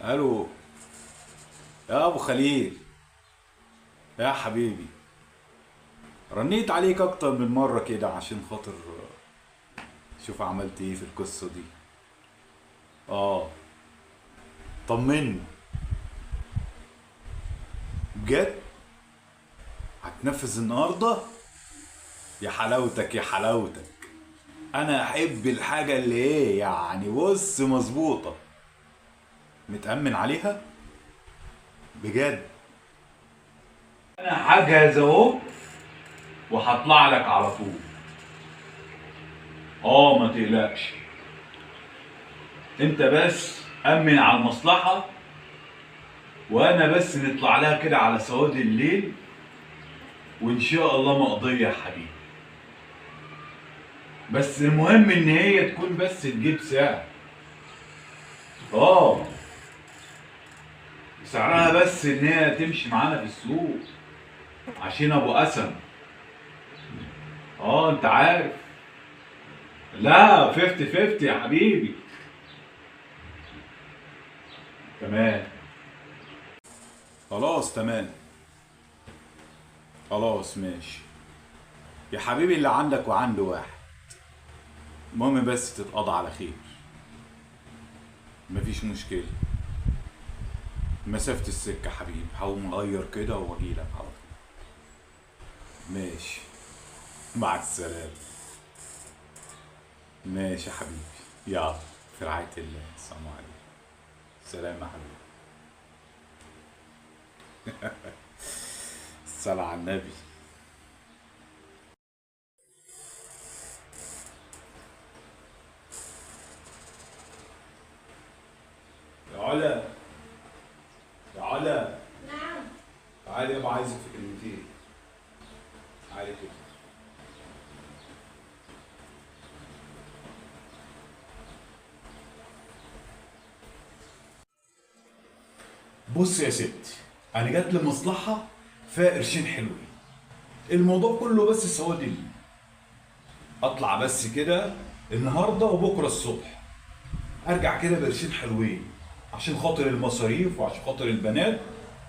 الو. يا ابو خليل، يا حبيبي، رنيت عليك اكتر من مرة كده عشان خاطر شوف عملت ايه في القصة دي. اه، طمني بجد. هتنفذ النهاردة؟ يا حلاوتك يا حلاوتك. انا احب الحاجة اللي ايه يعني، بص، مظبوطة، متأمن عليها بجد. انا هجهز اهو وهطلع لك على طول. اه، ما تقلقش، انت بس امن على المصلحة، وانا بس نطلع لها كده على سواد الليل، وان شاء الله مقضية يا حبيبي. بس المهم ان هي تكون بس تجيب سعر. اه، سعرها بس ان هي تمشي معانا في السوق، عشان ابو قسم. اه انت عارف. لا، 50-50 يا حبيبي. تمام. خلاص تمام. خلاص ماشي يا حبيبي، اللي عندك وعنده واحد. المهم بس تتقضى على خير، مفيش مشكلة. مسافة السكة حبيبي، هقوم اغير كده واجيلك على طول. ماشي، مع السلامة. ماشي يا حبيبي، يلا، في رعاية الله، السلام عليكم. سلام يا حبيبي. الصلاة على النبي. يا علا، يا علا، نعم. تعالي يابا، عايزك في كلمتين. تعالي كده. بص يا ستي، انا جات لي مصلحة فيها قرشين حلوين. الموضوع كله بس سواد. اطلع بس كده النهارده وبكره الصبح، ارجع كده بقرشين حلوين، عشان خاطر المصاريف وعشان خاطر البنات،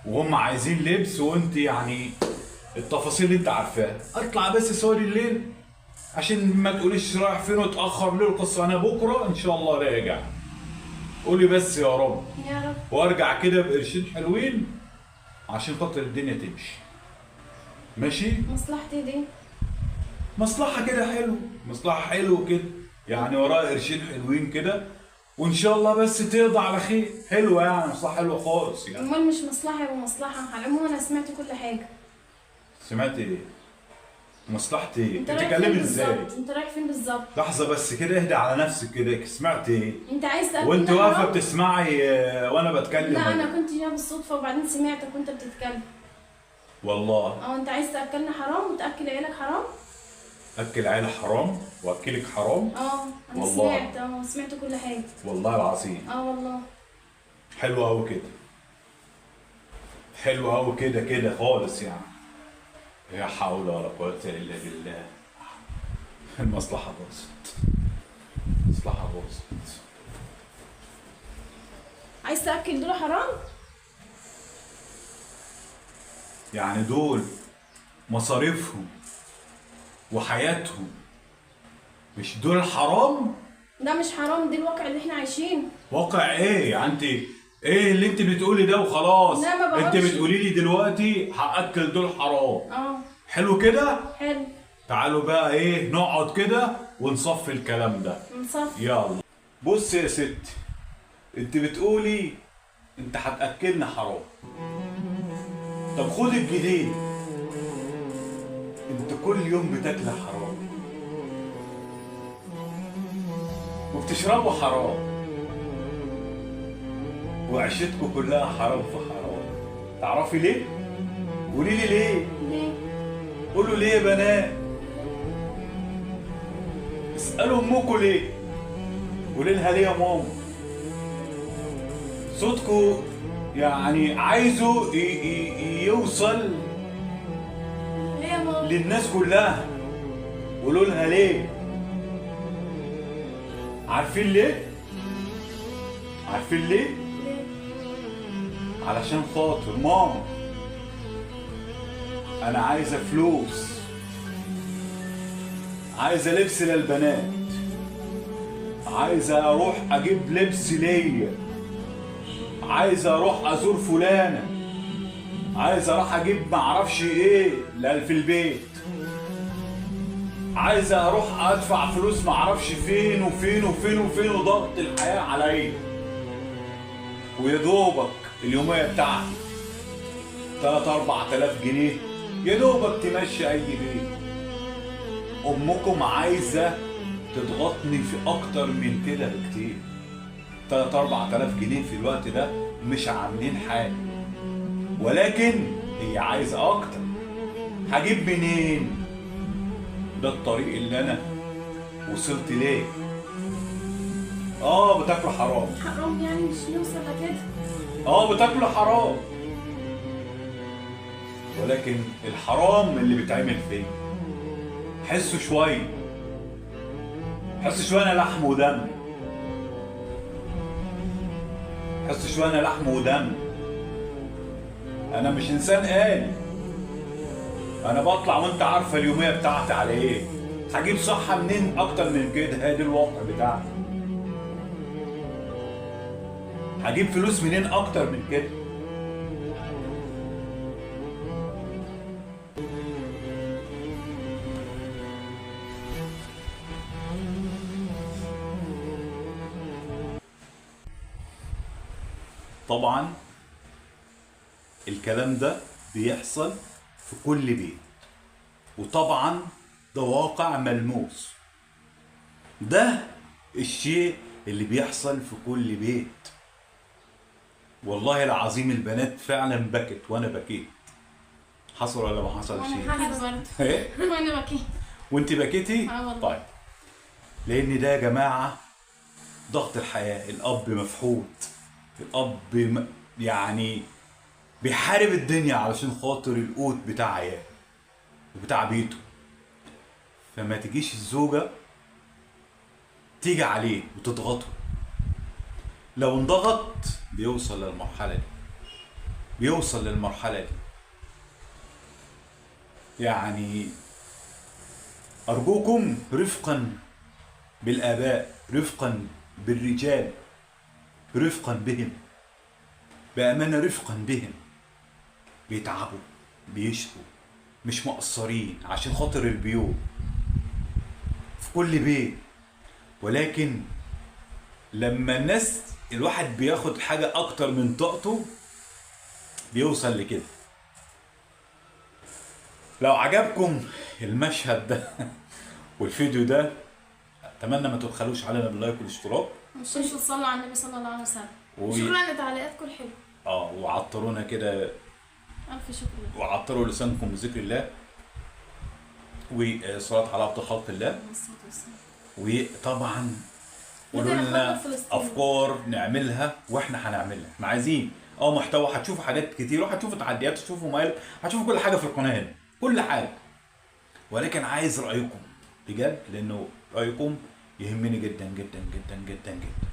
وهم عايزين لبس، وانت يعني التفاصيل اللي انت عارفاها. اطلع بس سواد الليل، عشان ما تقوليش رايح فين وتاخر ليه القصه. انا بكره ان شاء الله راجع. قولي بس يا رب. يا رب. وارجع كده بقرشين حلوين، عشان خاطر الدنيا تمشي. ماشي. مصلحتي دي. مصلحة كده حلو، مصلحة حلو كده، يعني وراها قرشين حلوين كده، وإن شاء الله بس تقضي على خير. حلوة يعني، مصلحة حلوة خالص يعني. امال مش مصلحه ومصلحه؟ على العموم انا سمعت كل حاجه. سمعت إيه؟ مصلحة إيه؟ انت أنت رايح فين بتتكلمي إزاي؟ بالظبط؟ انت رايح فين بالظبط؟ لحظة بس كده، اهدي على نفسك كده. سمعت إيه؟ انت عايز تاكلني وأنت واقفة حرام؟ بتسمعي وأنا بتكلم لا، ولا انا إيه؟ كنت جايه بالصدفه وبعدين سمعتك وانت بتتكلم. والله. اه، انت عايز تاكلني حرام وتاكل عيالك حرام؟ أكل عيلة حرام وأكلك حرام؟ اه، انا والله. سمعت كل حاجه. والله العظيم. اه والله. حلوة أوي كده، حلوة أوي كده كده خالص يعني. لا حول ولا قوة إلا بالله. المصلحة باظت، المصلحة باظت. عايز تاكل دول حرام؟ يعني دول مصاريفهم وحياتهم، مش دول حرام؟ ده مش حرام، دي الواقع اللي احنا عايشينه. واقع ايه يعني؟ انت ايه اللي انت بتقولي ده وخلاص؟ لا، ما انت بقولش. بتقولي لي دلوقتي هاكل دول حرام. اه. حلو كده. حلو. تعالوا بقى ايه، نقعد كده ونصفي الكلام ده. نصفي. يلا. بص يا ستي، انت بتقولي انت هتاكلنا حرام. طب خد الجديد، انت كل يوم بتاكل حرام وبتشربوا حرام، وعيشتكم كلها حرام في حرام. تعرفي ليه؟ قولي لي ليه؟ ليه؟ قولوا ليه يا بنات؟ اسألوا امكم ليه؟ قولي لها ليه يا ماما؟ صوتكم يعني عايزه يوصل ليه يا ماما؟ للناس كلها. قولوا لها ليه؟ عارفين ليه؟ عارفين ليه؟ ليه؟ علشان خاطر ماما انا عايزه فلوس، عايزه لبس للبنات، عايزه اروح اجيب لبس ليا، عايزه اروح ازور فلانه، عايزه اروح اجيب معرفش ايه في البيت، عايزه اروح ادفع فلوس معرفش فين وفين وفين وفين، وضغط الحياه عليا، ويا دوبك اليوميه بتاعتي 3-4 آلاف جنيه يا دوبك تمشي اي بيت. امكم عايزه تضغطني في اكتر من كده بكتير. 3-4 آلاف جنيه في الوقت ده مش عاملين حاجه، ولكن هي عايزه اكتر. هجيب منين؟ ده الطريق اللي انا وصلت ليه. بتاكلوا حرام. حرام يعني مش نوصل لكده. بتاكلوا حرام، ولكن الحرام اللي بيتعمل فيه حسوا شويه، حسوا شويه انا لحم ودم، حسوا شويه انا لحم ودم. انا مش انسان آلي، انا بطلع وانت عارفه اليوميه بتاعتي على ايه. هجيب صحه منين اكتر من كده؟ هادي الواقع بتاعي. هجيب فلوس منين اكتر من كده؟ طبعا الكلام ده بيحصل في كل بيت، وطبعا ده واقع ملموس. ده الشيء اللي بيحصل في كل بيت. والله العظيم البنات فعلا بكت وانا بكيت. حصل ولا ما حصل شيء؟ وانا حاسه برضه. ايه؟ وانا بكيت. وانت بكيتي؟ والله. طيب، لان ده يا جماعه ضغط الحياه. الاب مفحوط، الاب يعني بيحارب الدنيا علشان خاطر القوت بتاع عياله وبتاع بيته. فما تجيش الزوجه تيجي عليه وتضغطه. لو انضغط بيوصل للمرحله دي. يعني ارجوكم رفقا بالاباء، رفقا بالرجال، رفقا بهم، بامانه رفقا بهم. بيتعبوا، بيشقوا، مش مقصرين عشان خاطر البيوت في كل بيت. ولكن لما الواحد بياخد حاجه اكتر من طاقته بيوصل لكده. لو عجبكم المشهد ده والفيديو ده، اتمنى ما تبخلوش علينا باللايك والاشتراك، مش تصلوا على النبي صلى الله عليه وسلم. و... شكرا لتعليقاتكم الحلوه. وعطرونا كده، الف شكر. وعطروا لسانكم بذكر الله وصلاة على عبد خلق الله. وطبعا قولوا لنا افكار نعملها واحنا هنعملها. احنا عايزين محتوى. هتشوفوا حاجات كتير، وهتشوفوا تعديات، هتشوفوا مقالب، هتشوفوا كل حاجه في القناه هنا، كل حاجه. ولكن عايز رايكم بجد، لانه رايكم يهمني جدا جدا جدا جدا جدا.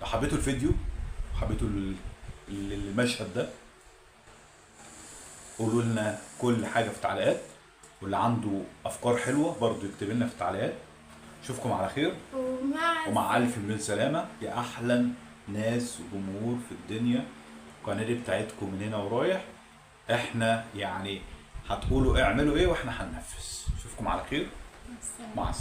لو حبيتوا الفيديو وحبيتوا المشهد ده، قولوا لنا كل حاجه في التعليقات، واللي عنده افكار حلوه برضو يكتب لنا في التعليقات. اشوفكم على خير ومع الف مليون سلامه يا احلى ناس وجمهور في الدنيا. القناه دي بتاعتكم من هنا ورايح. احنا يعني هتقولوا اعملوا ايه واحنا هننفذ. اشوفكم على خير. مع السلامه.